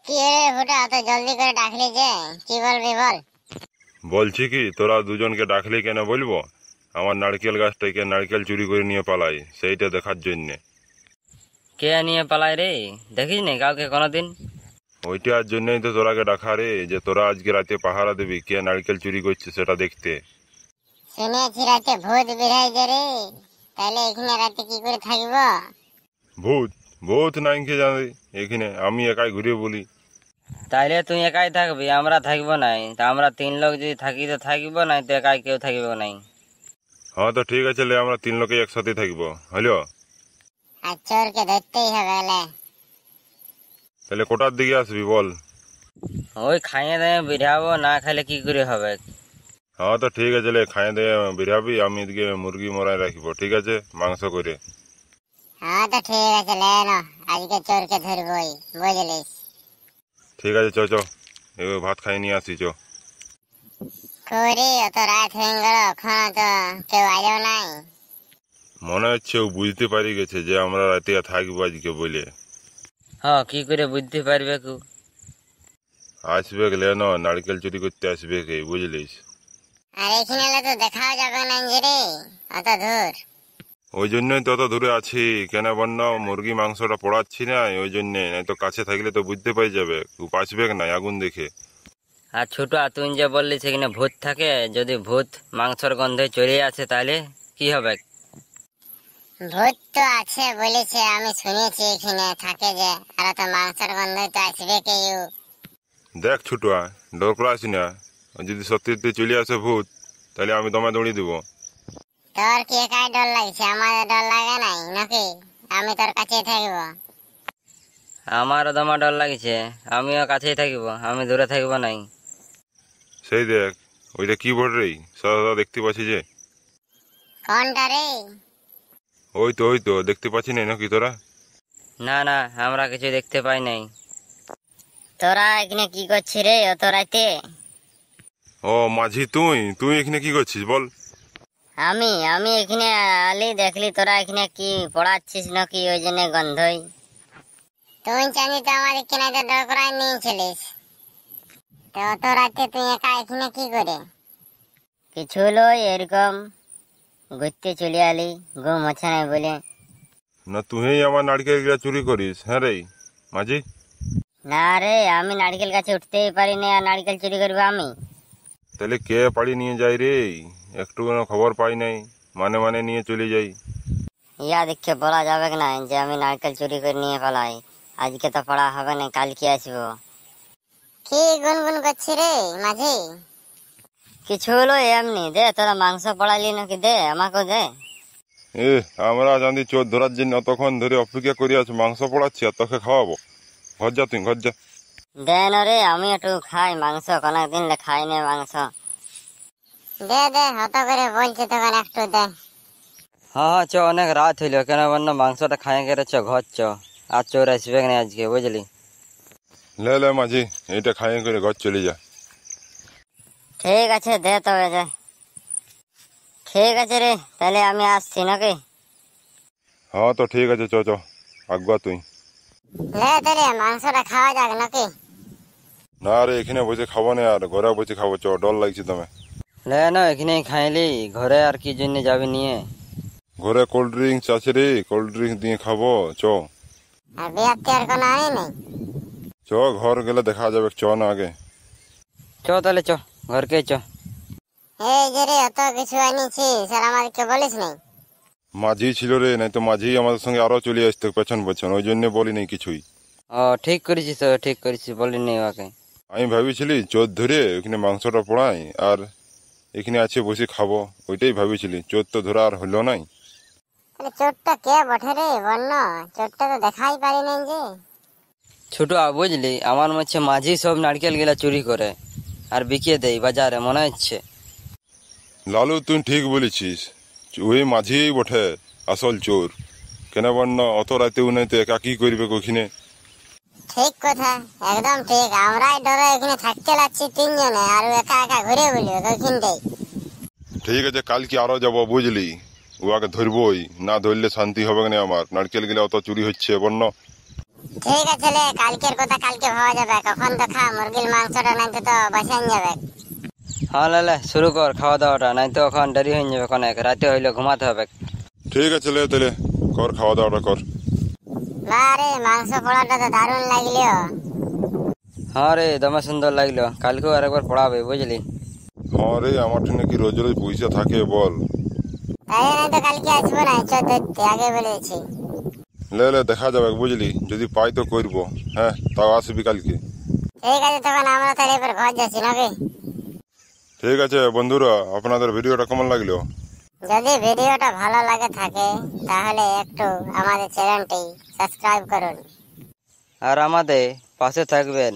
কি রে ফুটা, এত জলদি করে ডাকলি যে? কি বলবি বল। বলছি কি, তোরা দুজনকে ডাকলি কেন বলবো? আমার নারকেল গাছ থেকে নারকেল চুরি করে নিয়ে পালাই, সেইটা দেখার জন্যে। কে নিয়ে পালায় রে? দেখিস নি কাউকে কোনোদিন? ওইটার জন্যই তো তোরাকে ডাকা রে, যে তোরা আজকে রাতে পাহারা দিবি কে নারকেল চুরি করছে সেটা দেখতে। শুনেছি রাতে ভূত বেড়াইছে রে, তাহলে এখানে রাতে কি করে থাকবো? ভূত ভূত নাই কে জানে, এখানে আমি একাই ঘুরে বলি। তাইলে তুই একাই থাকবি, আমরা থাকবো নাই? তা আমরা 3 লোক যদি থাকি তো থাকবো, নাই তো একাই কেউ থাকবো নাই। হ্যাঁ তো ঠিক আছে, লে আমরা 3 লোকে একসাথে থাকবো, হলো? আর চোরকে ধরতেই হবে লে। তাহলে কোটার দিকে আসবি বল? ওই খাইয়ে দাইয়ে বিড়াবো, না খাইলে কি করে হবে? হ্যাঁ তো ঠিক আছে, লে খাইয়ে দিয়ে বেরাবি, আমি এদিকে মুরগি মরাই রাখবো, ঠিক আছে, মাংস করে। হ্যাঁ তো ঠিক আছে, লে না, আজকে চোরকে ধরবই, বুঝলিস? ঠিক আছে, চ চ, এবার ভাত খাই নিয়ে আসি, চ। করি অত রাত হয়ে গেল, এখনো তো কেউ আইলো নাই। মনে হচ্ছে ও বুঝতে পারি গেছে যে আমরা রাতে থাকবো আজকে বলে। হ্যাঁ, কি করে বুঝতে পারবে কু? আসবে গেলে না, নারকেল চুরি করতে আসবে কে, বুঝলিস? আর এখানে এলে তো দেখাও যাবে না যে রে, অত দূর। ওই জন্যই তত দূরে আছি, কেন বন্য মুরগি মাংসটা পড়াচ্ছি না, ওই জন্যে, নাই তো কাছে থাকলে তো বুঝতে পাই যাবে, আসবে না আগুন দেখে। আর ছোট, তুই যে বললি সেখানে ভূত থাকে, যদি ভূত মাংসর গন্ধে চলে আসে তাহলে কি হবে? ভূত তো আছে বলেছে, আমি শুনেছি এখানে থাকে যে, আর তো মাংসের গন্ধ তো আসবে কেউ। দেখ ছুটুয়া, ডর করাস না, যদি সত্যি চলে আসে ভূত, তাহলে আমি দমে দৌড়ি দিব। তোর কি একাই ডর লাগছে? আমাদের ডর লাগে নাই নাকি? আমি তোর কাছে থাকবো। আমারও দমা ডর লাগছে, আমিও কাছেই থাকবো, আমি দূরে থাকবো নাই। সেই দেখ, ওইটা কি বল রে, সাদা দেখতে পাচ্ছি যে। কোনটা রে? ওই তো দেখতে পাচ্ছি না নাকি তোরা? না না, আমরা কিছু দেখতে পাই নাই। তোরা এখানে কি করছিস রে অত রাতে? ও মাঝি, তুই তুই এখানে কি করছিস বল? আমি আমি এখানে আলি, দেখলি তোরা এখানে কি পড়াচ্ছিস নাকি, ওই জন্য গন্ধই। তুই জানি তো আমাদের কেনাতে ডর করাই নিয়েছিলিস, তো অত রাতে তুই একা এখানে কি করে? কিছু লই, এরকম ঘুরতে চলে আলি, ঘুম হচ্ছে না বলে। না তুই আমার নারকেল গুলা চুরি করিস? হ্যাঁ রে মাঝি। না রে, আমি নারকেল গাছে উঠতেই পারি না, আর নারকেল চুরি করবো আমি? তাহলে কে পাড়ি নিয়ে যায় রে? একটু কোনো খবর পাই নাই, মানে নিয়ে চলে যাই। ইয়া দেখে বলা যাবে না যে আমি নারকেল চুরি করে নিয়ে পালাই। আজকে তো পড়া হবে না, কালকে আসবো। কি গুনগুন করছি রে মাঝি? কিছু হলো এমনি। দে, তোরা মাংস পড়ালি নাকি? দে, আমাকেও দে। এ, আমরা জানি চোর ধরার জন্য অতক্ষণ ধরে অপেক্ষা করে আছি, মাংস পড়াচ্ছি আর তোকে খাওয়াবো? ঘর যা তুই, ঘর যা। দে না রে, আমি একটু খাই মাংস, কোনদিন খাই না মাংস। দে দে, হত করে বলছি তখন একটু দে। হ্যাঁ হ্যাঁ, চ, অনেক রাত হইলো, কেন বন্য মাংসটা খাই গেলে চ ঘর চ। আর চোর আসবে না আজকে, বুঝলি? লে মাঝি, এইটা খাইয়ে করে ঘর চলে যা। ঠিক আছে, দে তবে দে। ঠিক আছে রে, তাহলে আমি আসছি নাকি? হ্যাঁ তো ঠিক আছে, চ চ, আগুয়া তুই। লে তাহলে মাংসটা খাওয়া যাক নাকি? না রে, এখানে বসে খাবো না, আর ঘরে বসে খাবো, চ, ডর লাগছে তুমি। লে না, এখানেই খাইলি, ঘরে আর কি জন্য যাবি নিয়ে? ঘরে কোল্ড ড্রিঙ্কস আছে রে, কোল্ড ড্রিঙ্কস দিয়ে খাবো, চ। আর বিয়ার আর কোনো আনি নেই? চ, ঘর গেলে দেখা যাবে, চ না আগে। চ তাহলে, চ ঘরকে চ। এই যে রে, অত কিছু আনিছিস আর আমাদেরকে বলিস নাই? মাঝি ছিল রে, নাই তো মাঝি আমাদের সঙ্গে আরো চলে আসতো পেছন পেছন, ওই জন্য বলি নাই কিছুই। ও ঠিক করেছিস, তো ঠিক করেছিস, বলি নি ওকে। আমি ভাবিছিলি চোর ধরে ওখানে মাংসটা পোড়াই আর এখানে আছে বসে খাবো, ওইটাই ভাবিছিলি। চোর তো ধরা আর হলো নাই। তাহলে চোরটা কে বটে রে বন্য? চোরটা তো দেখাই পারি নাই যে। ছোট, বুঝলি, আমার মনে মাঝি সব নারকেল গিলা চুরি করে আর বিকিয়ে দেয় বাজারে, মনে হচ্ছে। লালু, তুই ঠিক বলেছিস, ওই মাঝি বটে আসল চোর। কেন বন্য অত রাতে উনি তো একা কি করবে ওখানে? ঠিক কথা, একদম ঠিক। আমরাই ডরে এখানে থাকতে লাগছি তিনজনে, আর ও একা একা ঘুরে বলি ওইখানটাই। ঠিক আছে, কালকে আরো যাবো, বুঝলি, ওকে ধরবই, না ধরলে শান্তি হবে না আমার। নারকেল গিলা অত চুরি হচ্ছে বন্য। ঠিক আছে লে, কালকের কথা কালকে ভাবা যাবে, কখন তো খা মুরগির মাংসটা, নাই তো বাঁচান যাবে। হ্যাঁ লে শুরু কর খাওয়া দাওয়াটা, নাই তো এখন দেরি হয়ে যাবে, অনেক রাতে হইলে ঘুমাতে হবে। ঠিক আছে লে তাহলে কর, খাওয়া দাওয়াটা কর। বারে মাংস পোড়াটা তো দারুণ লাগলো। হ্যাঁ রে দমে সুন্দর লাগলো, কালকেও আরেকবার পড়াবে বুঝলি। হ্যাঁ রে, আমার ঠিক নাকি রোজ রোজ পয়সা থাকে বল। তাই নাই তো কালকে আসবো না, চোদ্দ আগে বলেছি। লে লে দেখা যাবে বুঝলি, যদি পাই তো করবো। হ্যাঁ, তাও আসবি কালকে। ঠিক আছে, তখন আমরা তাহলে এবার ঘর যাচ্ছি নাকি? ঠিক আছে বন্ধুরা, আপনাদের ভিডিওটা কেমন লাগলো? যদি ভিডিওটা ভালো লাগে থাকে তাহলে একটু আমাদের চ্যানেলটি সাবস্ক্রাইব করুন। আর আমাদের পাশে থাকবেন।